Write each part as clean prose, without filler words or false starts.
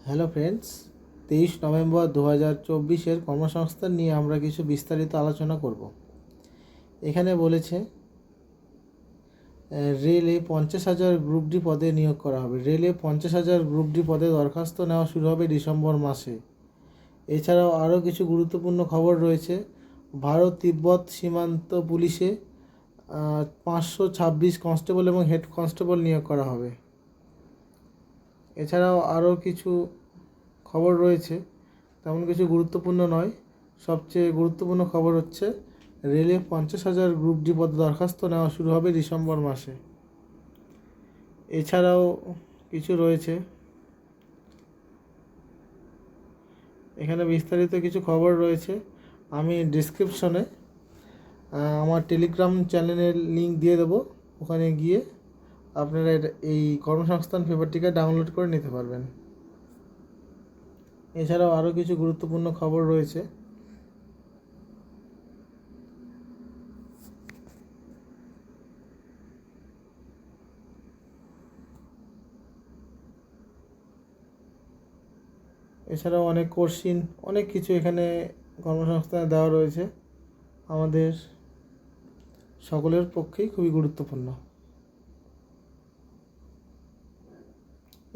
Hello friends, 23 November 2024 কর্মসংস্থান নিয়ে আমরা কিছু বিস্তারিত আলোচনা করব। এখানে বলেছে রেলে 50,000 গ্রুপ ডি পদে নিয়োগ করা হবে। রেলে 50,000 গ্রুপ ডি পদে দরখাস্ত নেওয়া শুরু হবে ডিসেম্বর মাসে। এছাড়াও আরও কিছু গুরুত্বপূর্ণ খবর রয়েছে। ভারত তিব্বত সীমান্ত পুলিশে 526 কনস্টেবল এবং হেড কনস্টেবল নিয়োগ করা হবে। এছাড়াও আরও কিছু খবর রয়েছে, তেমন কিছু গুরুত্বপূর্ণ নয়। সবচেয়ে গুরুত্বপূর্ণ খবর হচ্ছে রেলে 50,000 গ্রুপ ডি পদে দরখাস্ত নেওয়া শুরু হবে ডিসেম্বর মাসে। এছাড়াও কিছু রয়েছে, এখানে বিস্তারিত কিছু খবর রয়েছে। আমি ডিসক্রিপশনে আমার টেলিগ্রাম চ্যানেলের লিঙ্ক দিয়ে দেবো, ওখানে গিয়ে আপনারা এই কর্মসংস্থান পেপারটিকে ডাউনলোড করে নিতে পারবেন। এছাড়াও আরও কিছু গুরুত্বপূর্ণ খবর রয়েছে। এছাড়াও অনেক কোশ্চিন, অনেক কিছু এখানে কর্মসংস্থানে দেওয়া রয়েছে, আমাদের সকলের পক্ষেই খুবই গুরুত্বপূর্ণ।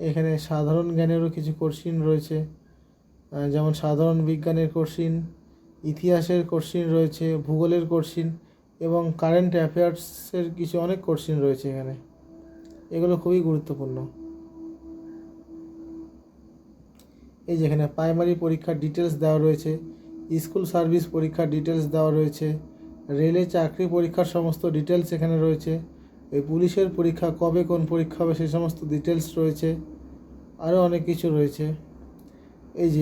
এখানে সাধারণ জ্ঞানেরও কিছু কোশ্চিন রয়েছে, যেমন সাধারণ বিজ্ঞানের কোশ্চিন, ইতিহাসের কোশ্চিন রয়েছে, ভূগোলের কোশ্চিন এবং কারেন্ট অ্যাফেয়ার্সের কিছু অনেক কোশ্চিন রয়েছে এখানে। এগুলো খুবই গুরুত্বপূর্ণ। এই যেখানে প্রাইমারি পরীক্ষার ডিটেলস দেওয়া রয়েছে, স্কুল সার্ভিস পরীক্ষার ডিটেলস দেওয়া রয়েছে, রেলে চাকরি পরীক্ষার সমস্ত ডিটেলস এখানে রয়েছে, এই পুলিশের পরীক্ষা কবে কোন পরীক্ষা হবে সেই সমস্ত ডিটেলস রয়েছে, আরও অনেক কিছু রয়েছে। এই যে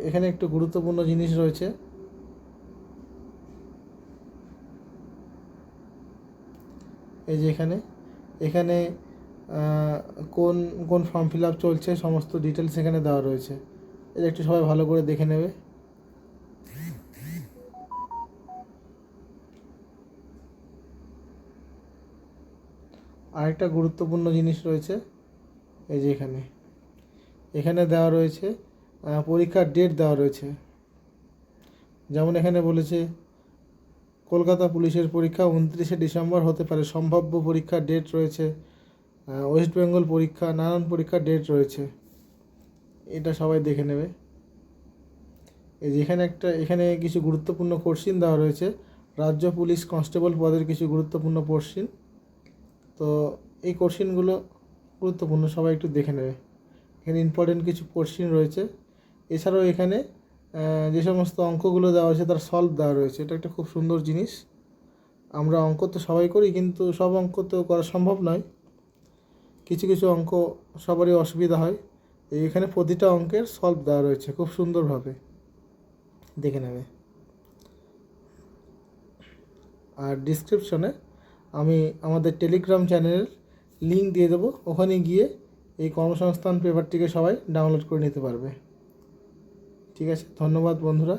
এখানে একটু গুরুত্বপূর্ণ জিনিস রয়েছে। এই যে এখানে কোন কোন ফর্ম ফিল আপ চলছে সমস্ত ডিটেলস এখানে দেওয়া রয়েছে। এটা একটু সবাই ভালো করে দেখে নেবে। আরেকটা গুরুত্বপূর্ণ জিনিস রয়েছে, এই যে এখানে দেওয়া রয়েছে পরীক্ষার ডেট দেওয়া রয়েছে। যেমন এখানে বলেছে কলকাতা পুলিশের পরীক্ষা 29শে ডিসেম্বর হতে পারে, সম্ভাব্য পরীক্ষার ডেট রয়েছে। ওয়েস্ট বেঙ্গল পরীক্ষা, নানান পরীক্ষার ডেট রয়েছে, এটা সবাই দেখে নেবে। এই যে এখানে কিছু গুরুত্বপূর্ণ কোশ্চিন দেওয়া রয়েছে, রাজ্য পুলিশ কনস্টেবল পদের কিছু গুরুত্বপূর্ণ কোশ্চিন। তো এই কোশ্চিনগুলো গুরুত্বপূর্ণ, সবাই একটু দেখে নেবে। এখানে ইম্পর্টেন্ট কিছু কোশ্চিন রয়েছে। এছাড়াও এখানে যে সমস্ত অঙ্কগুলো দেওয়া আছে তার সলভ দেওয়া রয়েছে। এটা একটা খুব সুন্দর জিনিস। আমরা অঙ্ক তো সবাই করি, কিন্তু সব অঙ্ক তো করা সম্ভব নয়। কিছু কিছু অঙ্ক সবারই অসুবিধা হয়, এখানে প্রতিটা অঙ্কের সলভ দেওয়া রয়েছে, খুব সুন্দরভাবে দেখে নেবে। আর ডিসক্রিপশনে আমি আমাদের টেলিগ্রাম চ্যানেলের লিঙ্ক দিয়ে দেবো, ওখানে গিয়ে এই কর্মসংস্থান পেপারটিকে সবাই ডাউনলোড করে নিতে পারবে। ঠিক আছে, ধন্যবাদ বন্ধুরা।